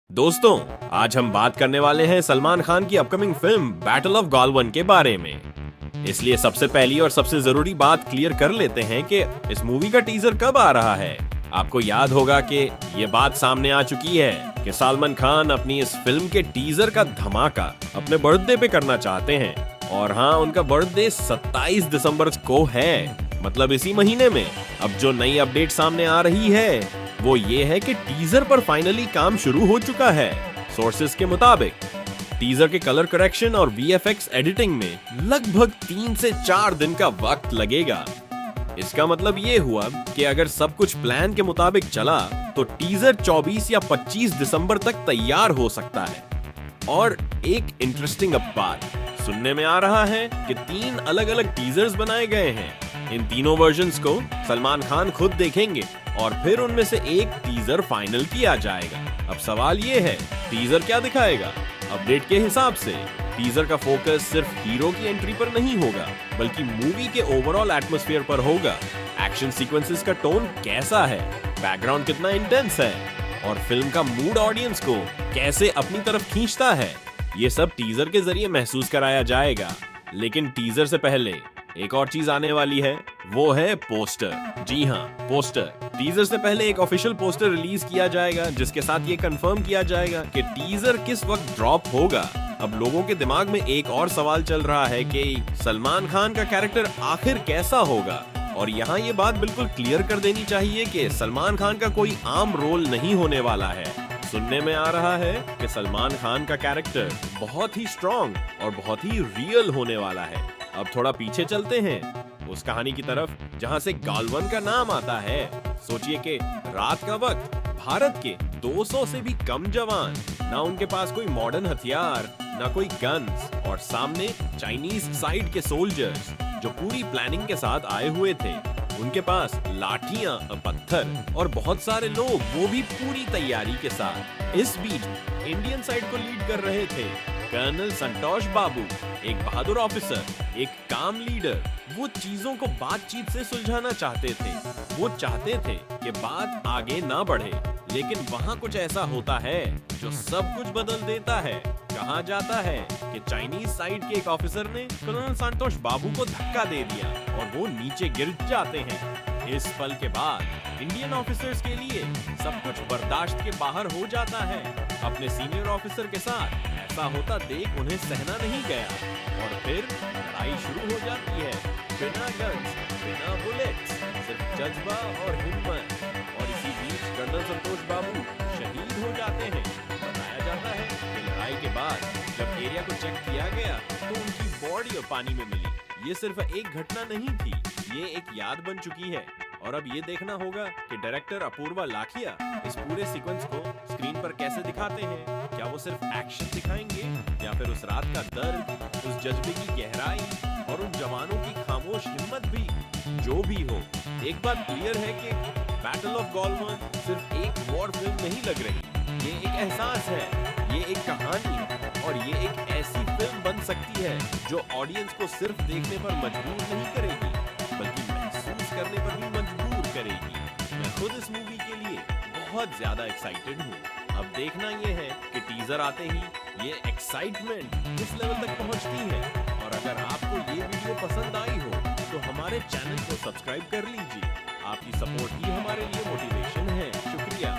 दोस्तों, आज हम बात करने वाले हैं सलमान खान की अपकमिंग फिल्म बैटल ऑफ गालवन के बारे में। इसलिए सबसे पहली और सबसे जरूरी बात क्लियर कर लेते हैं कि इस मूवी का टीजर कब आ रहा है। आपको याद होगा कि ये बात सामने आ चुकी है कि सलमान खान अपनी इस फिल्म के टीजर का धमाका अपने बर्थडे पे करना चाहते हैं। और हाँ, उनका बर्थडे 27 दिसंबर को है, मतलब इसी महीने में। अब जो नई अपडेट सामने आ रही है वो ये है कि टीजर पर फाइनली काम शुरू हो चुका है। सोर्सेस के मुताबिक टीजर के कलर करेक्शन और वीएफएक्स एडिटिंग में लगभग 3 से 4 दिन का वक्त लगेगा। इसका मतलब ये हुआ कि अगर सब कुछ प्लान के मुताबिक चला तो टीजर 24 या 25 दिसंबर तक तैयार हो सकता है। और एक इंटरेस्टिंग बात सुनने में आ रहा है कि 3 अलग-अलग टीजर्स बनाए गए हैं। इन तीनों वर्जन्स को सलमान खान खुद देखेंगे और फिर उनमें से एक टीजर फाइनल किया जाएगा। अब सवाल ये है, टीजर क्या दिखाएगा? अपडेट के हिसाब से टीजर का फोकस सिर्फ हीरो की एंट्री पर नहीं होगा, बल्कि मूवी के ओवरऑल एटमॉस्फेयर पर होगा। एक्शन सीक्वेंसेस का टोन कैसा है, बैकग्राउंड कितना इंटेंस है और फिल्म का मूड ऑडियंस को कैसे अपनी तरफ खींचता है, ये सब टीजर के जरिए महसूस कराया जाएगा। लेकिन टीजर से पहले एक और चीज आने वाली है, वो है पोस्टर। जी हाँ, पोस्टर। टीजर से पहले एक ऑफिशियल पोस्टर रिलीज किया जाएगा जिसके साथ ये कंफर्म किया जाएगा कि टीजर किस वक्त ड्रॉप होगा। अब लोगों के दिमाग में एक और सवाल चल रहा है कि सलमान खान का कैरेक्टर आखिर कैसा होगा। और यहाँ ये बात बिल्कुल क्लियर कर देनी चाहिए कि सलमान खान का कोई आम रोल नहीं होने वाला है। सुनने में आ रहा है कि सलमान खान का कैरेक्टर बहुत ही स्ट्रॉन्ग और बहुत ही रियल होने वाला है। अब थोड़ा पीछे चलते हैं उस कहानी की तरफ जहां से गालवन का नाम आता है। सोचिए कि रात का वक्त भारत के 200 से भी कम जवान, ना उनके पास कोई मॉडर्न हथियार, ना कोई गन्स, और सामने चाइनीज साइड के सोल्जर्स जो पूरी प्लानिंग के साथ आए हुए थे। उनके पास लाठियां, पत्थर और बहुत सारे लोग, वो भी पूरी तैयारी के साथ। इस बीच इंडियन साइड को लीड कर रहे थे कर्नल संतोष बाबू, एक बहादुर ऑफिसर, एक काम लीडर। वो चीजों को बातचीत से सुलझाना चाहते थे। वो चाहते थे कि बात आगे ना बढ़े, लेकिन वहाँ कुछ ऐसा होता है जो सब कुछ बदल देता है। कहा जाता है कि चाइनीज साइड के एक ऑफिसर ने कर्नल संतोष बाबू को धक्का दे दिया और वो नीचे गिर जाते हैं। इस पल के बाद इंडियन ऑफिसर्स के लिए सब कुछ बर्दाश्त के बाहर हो जाता है। अपने सीनियर ऑफिसर के साथ ऐसा होता देख उन्हें सहना नहीं गया और फिर लड़ाई शुरू हो जाती है। बिना गन्स, बिना बुलेट्स, सिर्फ जज्बा और हिम्मत। और इसी बीच कर्नल संतोष बाबू शहीद हो जाते हैं। बताया जाता है कि लड़ाई के बाद जब एरिया को चेक किया गया तो उनकी बॉडी पानी में मिली। ये सिर्फ एक घटना नहीं थी, ये एक याद बन चुकी है। और अब ये देखना होगा कि डायरेक्टर अपूर्वा लाखिया इस पूरे सीक्वेंस को स्क्रीन पर कैसे दिखाते हैं। क्या वो सिर्फ एक्शन दिखाएंगे या फिर उस रात का दर्द, उस जज्बे की गहराई और उन जवानों की खामोश हिम्मत भी। जो भी हो, एक बात क्लियर है कि बैटल ऑफ गालवन सिर्फ एक वॉर फिल्म नहीं लग रही। ये एक एहसास है, ये एक कहानी और ये एक ऐसी फिल्म बन सकती है जो ऑडियंस को सिर्फ देखने पर मजबूर नहीं करेगी, बल्कि महसूस करने पर भी मजबूर करेगी। मैं खुद इस मूवी के लिए बहुत ज्यादा एक्साइटेड हूँ। अब देखना ये है कि टीजर आते ही ये एक्साइटमेंट किस लेवल तक पहुँचती है। और अगर आपको ये वीडियो पसंद आई हो तो हमारे चैनल को सब्सक्राइब कर लीजिए। आपकी सपोर्ट ही हमारे लिए मोटिवेशन है। शुक्रिया।